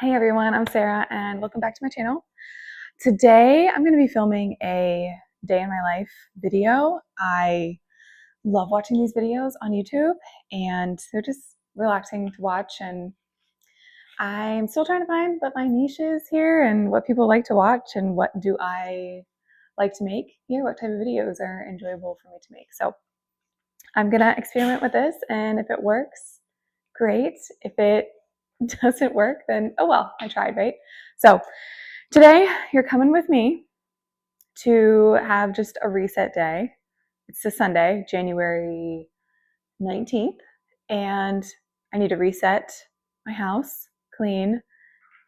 Hey everyone, I'm Sarah and welcome back to my channel. Today I'm going to be filming a day in my life video. I love watching these videos on YouTube and they're just relaxing to watch, and I'm still trying to find what my niche is here and what people like to watch and what do I like to make here, what type of videos are enjoyable for me to make. So I'm going to experiment with this, and if it works, great. If it doesn't work, then oh well, I tried, right? So today you're coming with me to have just a reset day. It's a Sunday, January 19th, and I need to reset my house, clean.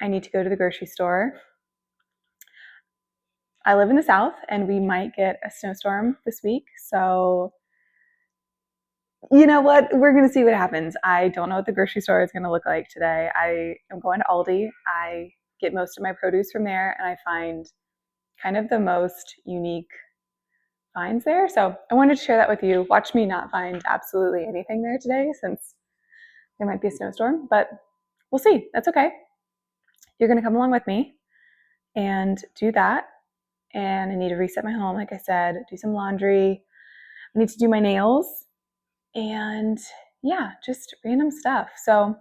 I need to go to the grocery store. I live in the South and we might get a snowstorm this week, so you know what? We're going to see what happens. I don't know what the grocery store is going to look like today. I am going to Aldi. I get most of my produce from there, and I find kind of the most unique finds there. So I wanted to share that with you. Watch me not find absolutely anything there today since there might be a snowstorm, but we'll see. That's okay. You're going to come along with me and do that. And I need to reset my home, like I said, do some laundry. I need to do my nails. And yeah, just random stuff. So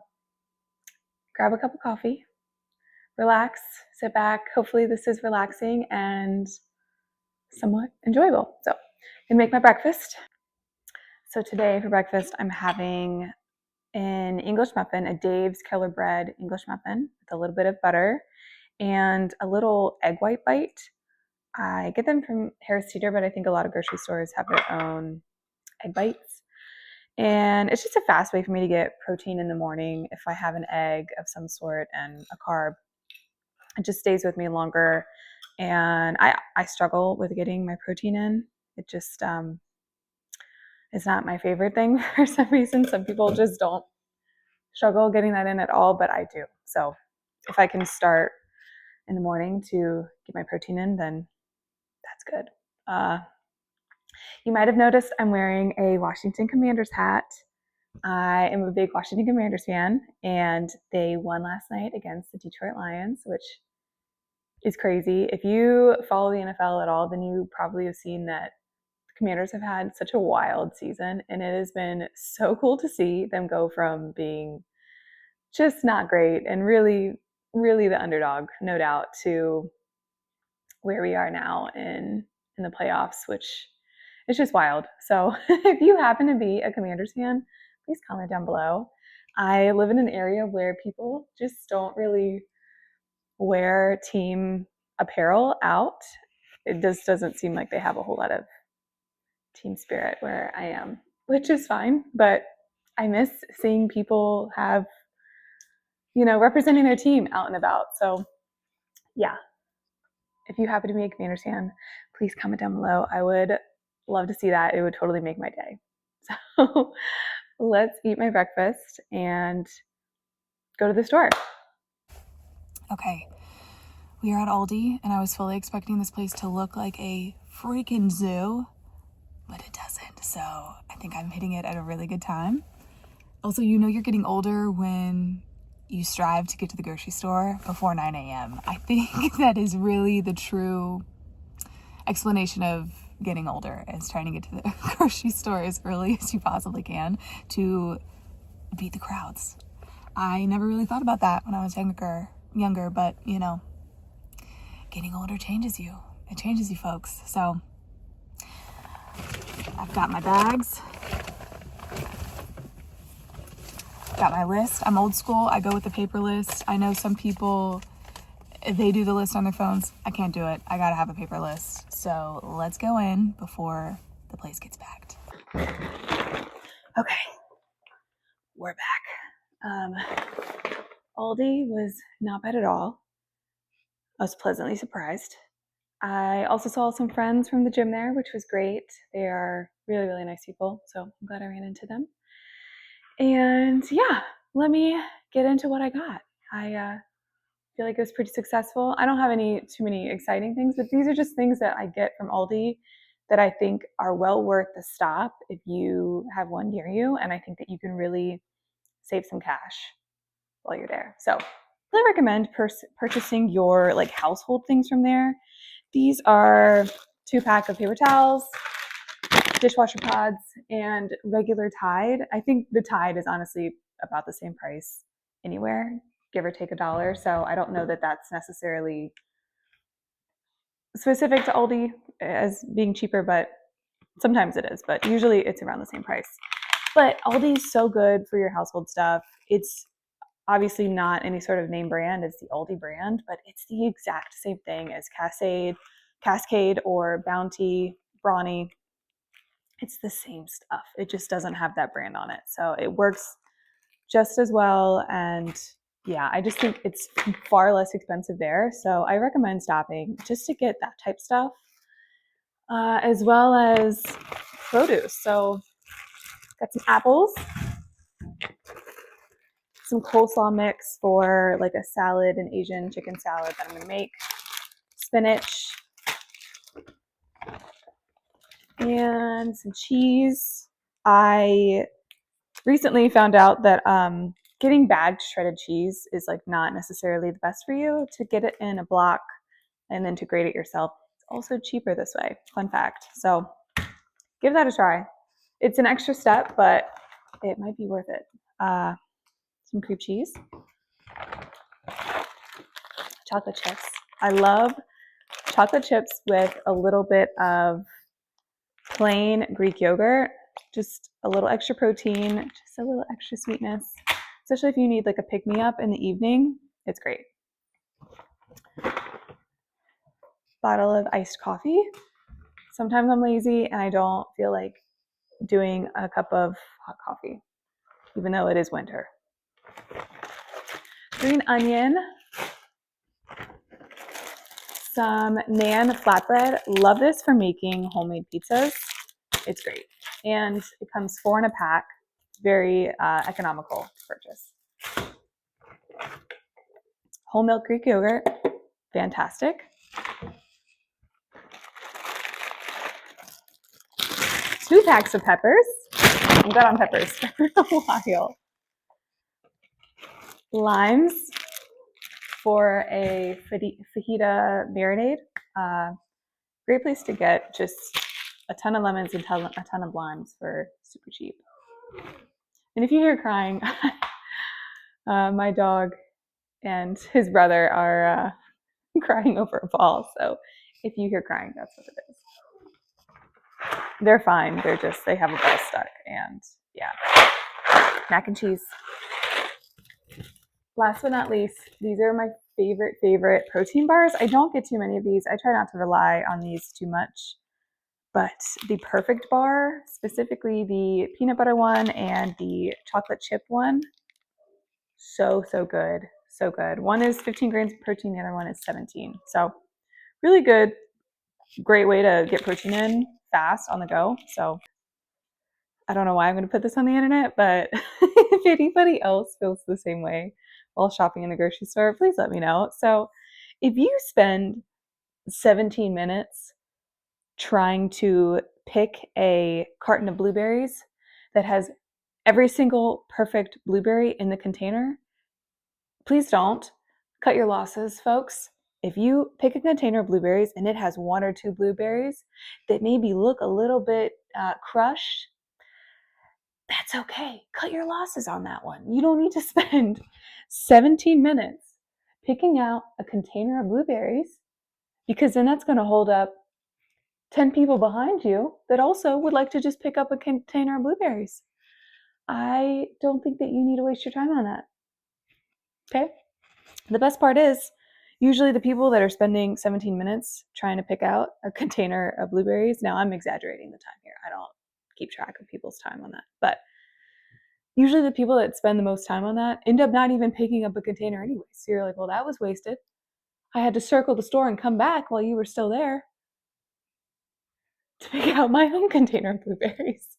grab a cup of coffee, relax, sit back. Hopefully this is relaxing and somewhat enjoyable. So I'm gonna make my breakfast. So today for breakfast, I'm having an English muffin, a Dave's Keller bread English muffin with a little bit of butter and a little egg white bite. I get them from Harris Teeter, but I think a lot of grocery stores have their own egg bites. And it's just a fast way for me to get protein in the morning. If I have an egg of some sort and a carb, it just stays with me longer. And I struggle with getting my protein in. It just is not my favorite thing for some reason. Some people just don't struggle getting that in at all, but I do. So if I can start in the morning to get my protein in, then that's good. You might have noticed I'm wearing a Washington Commanders hat. I am a big Washington Commanders fan, and they won last night against the Detroit Lions, which is crazy. If you follow the NFL at all, then you probably have seen that the Commanders have had such a wild season, and it has been so cool to see them go from being just not great and really, really the underdog, no doubt, to where we are now in the playoffs, which is just wild. So if you happen to be a Commanders fan, please comment down below. I live in an area where people just don't really wear team apparel out. It just doesn't seem like they have a whole lot of team spirit where I am, which is fine, but I miss seeing people have, representing their team out and about. So yeah, if you happen to be a Commanders fan, please comment down below. I would love to see that. It would totally make my day. So let's eat my breakfast and go to the store. Okay, we are at Aldi, and I was fully expecting this place to look like a freaking zoo, but it doesn't. So I think I'm hitting it at a really good time. Also, you're getting older when you strive to get to the grocery store before 9 a.m. I think that is really the true explanation of getting older, is trying to get to the grocery store as early as you possibly can to beat the crowds. I never really thought about that when I was younger, but getting older changes you. It changes you, folks. So I've got my bags, got my list. I'm old school. I go with the paper list. I know some people, they do the list on their phones. I can't do it. I gotta have a paper list. So let's go in before the place gets packed. Okay, we're back. Aldi was not bad at all. I was pleasantly surprised. I also saw some friends from the gym there, which was great. They are really, really nice people, so I'm glad I ran into them. And yeah, let me get into what I got. I feel like it was pretty successful. I don't have too many exciting things, but these are just things that I get from Aldi that I think are well worth the stop if you have one near you, and I think that you can really save some cash while you're there. So I recommend purchasing your like household things from there. These are 2-pack of paper towels, dishwasher pods, and regular Tide. I think the Tide is honestly about the same price anywhere, give or take $1. So I don't know that that's necessarily specific to Aldi as being cheaper, but sometimes it is, but usually it's around the same price. But Aldi is so good for your household stuff. It's obviously not any sort of name brand, it's the Aldi brand, but it's the exact same thing as Cascade or Bounty, Brawny. It's the same stuff. It just doesn't have that brand on it. So it works just as well. And yeah, I just think it's far less expensive there. So I recommend stopping just to get that type stuff, as well as produce. So got some apples, some coleslaw mix for like a salad, an Asian chicken salad that I'm gonna make, spinach, and some cheese. I recently found out that getting bagged shredded cheese is like not necessarily the best for you. To get it in a block and then to grate it yourself, it's also cheaper this way. Fun fact. So give that a try. It's an extra step, but it might be worth it. Some cream cheese, chocolate chips. I love chocolate chips with a little bit of plain Greek yogurt, just a little extra protein, just a little extra sweetness, especially if you need like a pick-me-up in the evening. It's great. Bottle of iced coffee. Sometimes I'm lazy and I don't feel like doing a cup of hot coffee, even though it is winter. Green onion, some naan flatbread. Love this for making homemade pizzas. It's great. And it comes 4 in a pack. Very economical to purchase. Whole milk Greek yogurt, fantastic. 2 packs of peppers. I'm good on peppers for a while. Limes for a fajita marinade. Great place to get just a ton of lemons and a ton of limes for super cheap. And if you hear crying, my dog and his brother are crying over a ball. So if you hear crying, that's what it is. They're fine. They have a ball stuck. And yeah, mac and cheese. Last but not least, these are my favorite protein bars. I don't get too many of these. I try not to rely on these too much. But the Perfect Bar, specifically the peanut butter one and the chocolate chip one, so good. So good. One is 15 grams of protein, the other one is 17. So really good, great way to get protein in fast on the go. So I don't know why I'm going to put this on the internet, but if anybody else feels the same way while shopping in the grocery store, please let me know. So if you spend 17 minutes trying to pick a carton of blueberries that has every single perfect blueberry in the container, please don't. Cut your losses, folks. If you pick a container of blueberries and it has 1 or 2 blueberries that maybe look a little bit crushed, that's okay. Cut your losses on that one. You don't need to spend 17 minutes picking out a container of blueberries, because then that's going to hold up 10 people behind you that also would like to just pick up a container of blueberries. I don't think that you need to waste your time on that. Okay? The best part is, usually the people that are spending 17 minutes trying to pick out a container of blueberries, now I'm exaggerating the time here. I don't keep track of people's time on that. But usually the people that spend the most time on that end up not even picking up a container anyway. So you're like, well, that was wasted. I had to circle the store and come back while you were still there to pick out my own container of blueberries.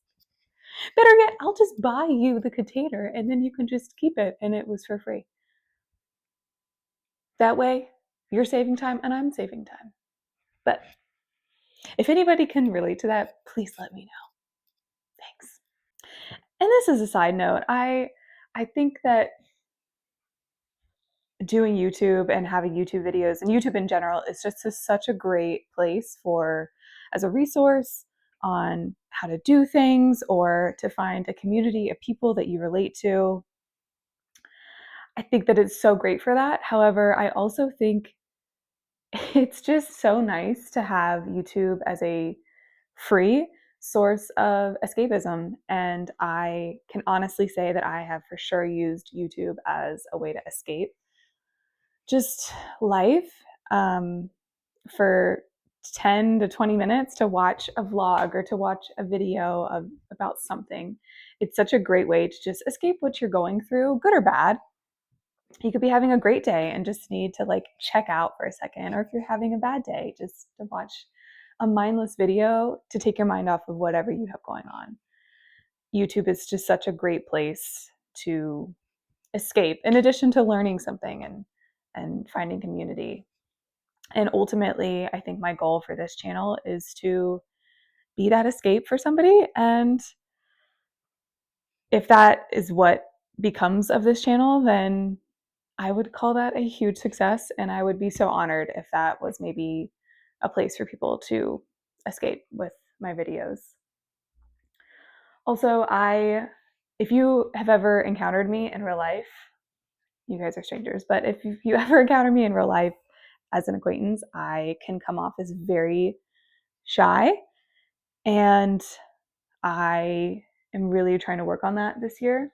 Better yet, I'll just buy you the container and then you can just keep it, and it was for free. That way, you're saving time and I'm saving time. But if anybody can relate to that, please let me know. Thanks. And this is a side note. I think that doing YouTube and having YouTube videos and YouTube in general is just such a great place for as a resource on how to do things or to find a community of people that you relate to. I think that it's so great for that. However, I also think it's just so nice to have YouTube as a free source of escapism. And I can honestly say that I have for sure used YouTube as a way to escape just life, for 10 to 20 minutes to watch a vlog or to watch a video about something. It's such a great way to just escape what you're going through, good or bad. You could be having a great day and just need to like check out for a second, or if you're having a bad day, just to watch a mindless video to take your mind off of whatever you have going on. YouTube is just such a great place to escape, in addition to learning something and finding community. And ultimately, I think my goal for this channel is to be that escape for somebody. And if that is what becomes of this channel, then I would call that a huge success. And I would be so honored if that was maybe a place for people to escape with my videos. Also, if you have ever encountered me in real life, you guys are strangers, but if you ever encounter me in real life as an acquaintance, I can come off as very shy. And I am really trying to work on that this year.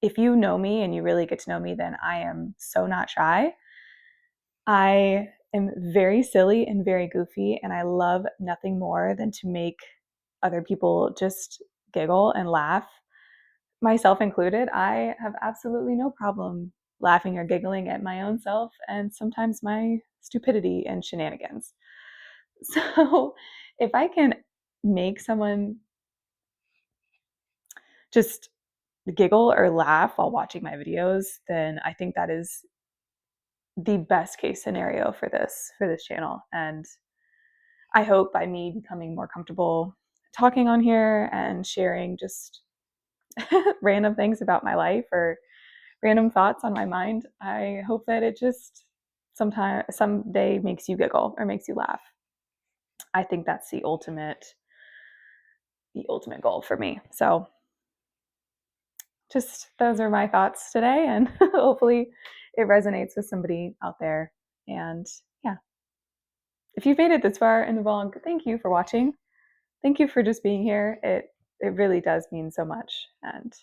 If you know me and you really get to know me, then I am so not shy. I am very silly and very goofy, and I love nothing more than to make other people just giggle and laugh, myself included. I have absolutely no problem laughing or giggling at my own self and sometimes my stupidity and shenanigans. So if I can make someone just giggle or laugh while watching my videos, then I think that is the best case scenario for this channel. And I hope by me becoming more comfortable talking on here and sharing just random things about my life or random thoughts on my mind, I hope that it just someday makes you giggle or makes you laugh. I think that's the ultimate goal for me. So just those are my thoughts today, and hopefully it resonates with somebody out there. And yeah, if you've made it this far in the vlog, thank you for watching. Thank you for just being here. It really does mean so much. And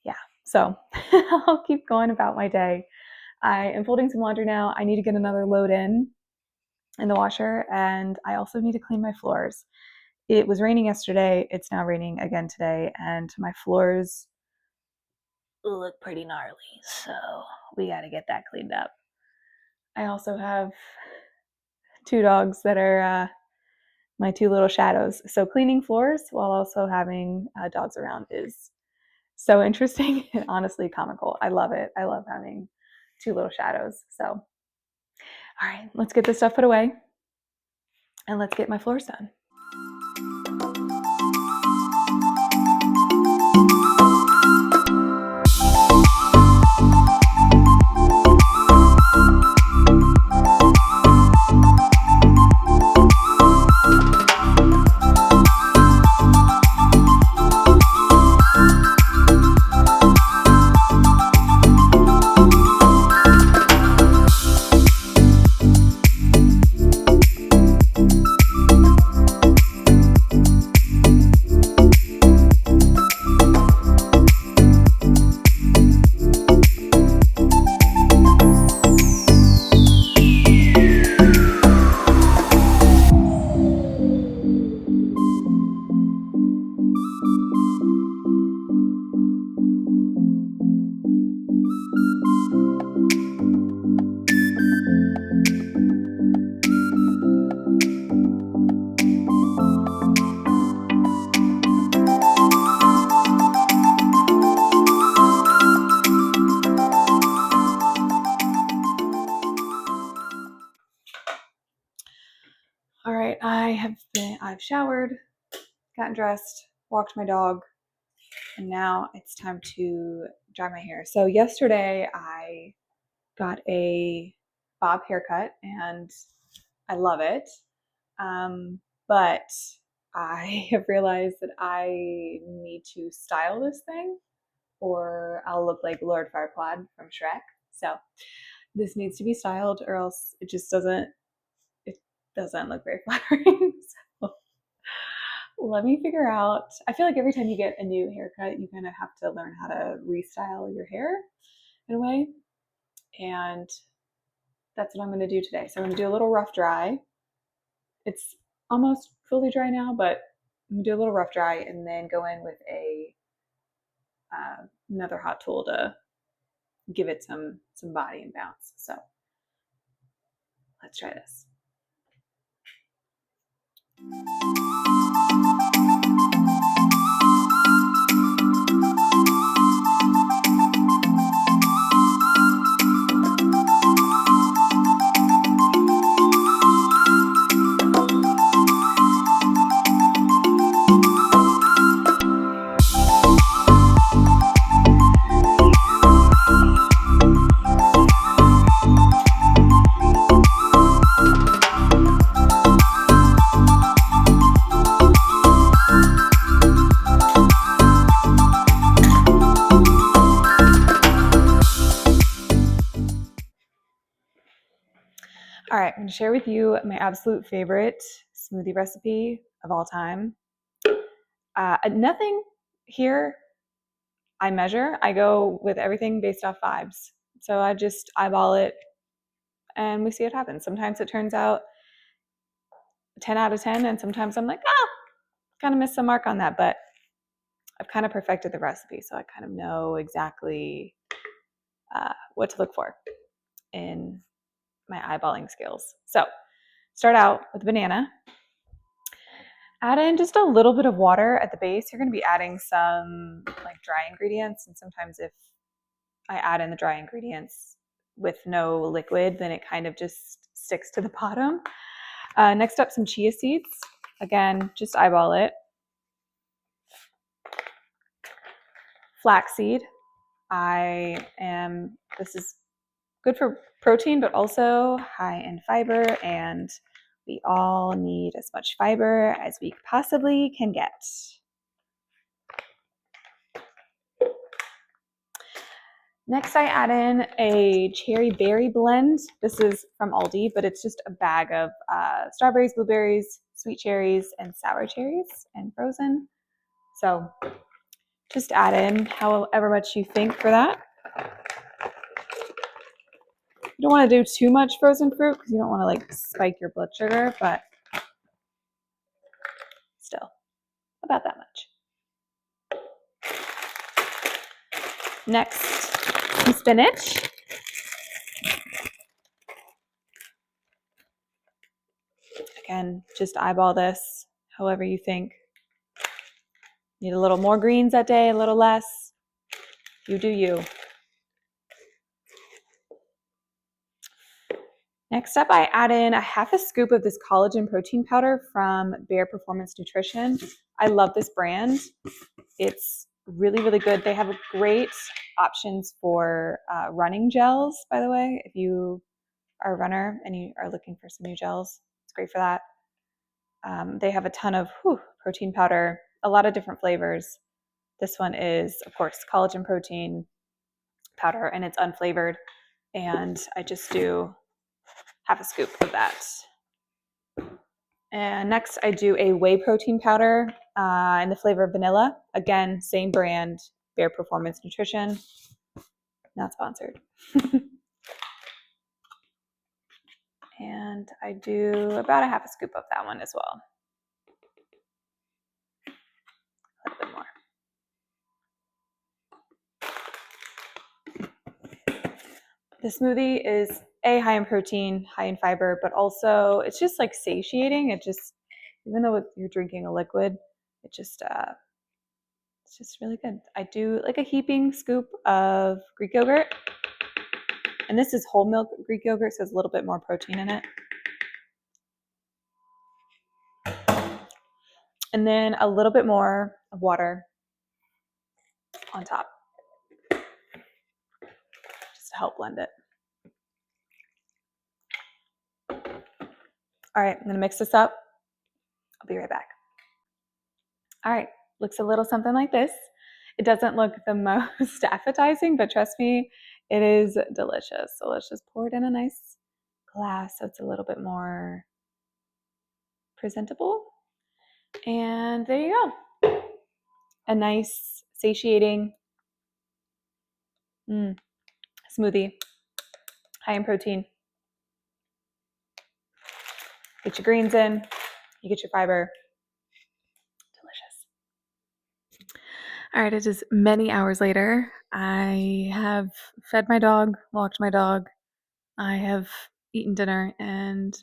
yeah, so I'll keep going about my day. I am folding some laundry now. I need to get another load in the washer, and I also need to clean my floors. It was raining yesterday. It's now raining again today, and my floors look pretty gnarly, so we got to get that cleaned up. I also have two dogs that are my two little shadows, so cleaning floors while also having dogs around is so interesting and honestly comical. I love it. I love having two little shadows. So all right, let's get this stuff put away and let's get my floors done. All right, I've showered, gotten dressed, walked my dog, and now it's time to dry my hair. So yesterday I got a bob haircut and I love it. But I have realized that I need to style this thing or I'll look like Lord Farquaad from Shrek. So this needs to be styled or else it doesn't look very flattering. So let me figure out. I feel like every time you get a new haircut, you kind of have to learn how to restyle your hair in a way. And that's what I'm going to do today. So I'm going to do a little rough dry. It's almost fully dry now, but I'm going to do a little rough dry and then go in with another hot tool to give it some body and bounce. So let's try this. All right, I'm going to share with you my absolute favorite smoothie recipe of all time. Nothing here I measure. I go with everything based off vibes. So I just eyeball it and we see what happens. Sometimes it turns out 10 out of 10, and sometimes I'm like, kind of missed the mark on that, but I've kind of perfected the recipe, so I kind of know exactly what to look for in my eyeballing skills. So start out with a banana. Add in just a little bit of water at the base. You're going to be adding some like dry ingredients, and sometimes if I add in the dry ingredients with no liquid, then it kind of just sticks to the bottom. Next up, some chia seeds. Again, just eyeball it. Flaxseed. This is good for protein, but also high in fiber, and we all need as much fiber as we possibly can get. Next, I add in a cherry berry blend. This is from Aldi, but it's just a bag of strawberries, blueberries, sweet cherries, and sour cherries, and frozen. So just add in however much you think for that. You don't want to do too much frozen fruit because you don't want to like spike your blood sugar, but still about that much. Next, some spinach. Again, just eyeball this however you think. Need a little more greens that day, a little less. You do you. Next up, I add in a half a scoop of this collagen protein powder from Bare Performance Nutrition. I love this brand. It's really, really good. They have great options for running gels, by the way. If you are a runner and you are looking for some new gels, it's great for that. They have a ton of protein powder, a lot of different flavors. This one is, of course, collagen protein powder, and it's unflavored. And I just do half a scoop of that. And next I do a whey protein powder in the flavor of vanilla. Again, same brand, Bare Performance Nutrition. Not sponsored. And I do about a half a scoop of that one as well. A little bit more. The smoothie is high in protein, high in fiber, but also it's just like satiating. It just, even though you're drinking a liquid, it's just really good. I do like a heaping scoop of Greek yogurt. And this is whole milk Greek yogurt, so it's a little bit more protein in it. And then a little bit more of water on top, just to help blend it. All right, I'm going to mix this up. I'll be right back. All right, looks a little something like this. It doesn't look the most appetizing, but trust me, it is delicious. So let's just pour it in a nice glass so it's a little bit more presentable. And there you go. A nice, satiating smoothie, high in protein. Get your greens in, you get your fiber. Delicious. All right, it is many hours later. I have fed my dog, walked my dog. I have eaten dinner, and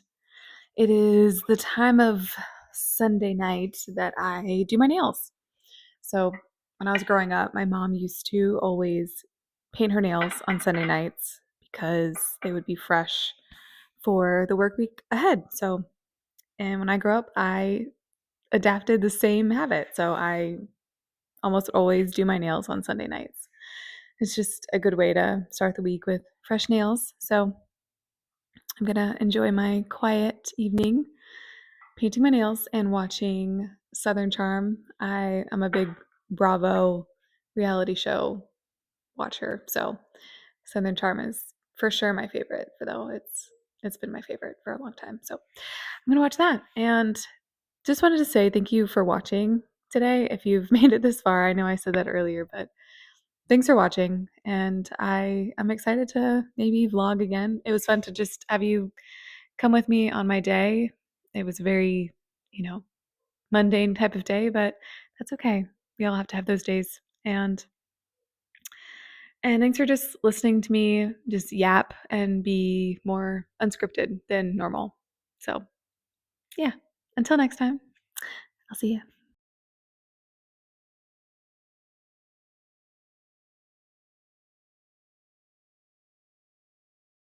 it is the time of Sunday night that I do my nails. So when I was growing up, my mom used to always paint her nails on Sunday nights because they would be fresh for the work week ahead. And when I grew up, I adapted the same habit. So I almost always do my nails on Sunday nights. It's just a good way to start the week with fresh nails. So I'm going to enjoy my quiet evening painting my nails and watching Southern Charm. I am a big Bravo reality show watcher, so Southern Charm is for sure my favorite, though it's been my favorite for a long time. So I'm going to watch that. And just wanted to say thank you for watching today. If you've made it this far, I know I said that earlier, but thanks for watching. And I'm excited to maybe vlog again. It was fun to just have you come with me on my day. It was very, mundane type of day, but that's okay. We all have to have those days. And thanks for just listening to me just yap and be more unscripted than normal. So, yeah, until next time, I'll see you.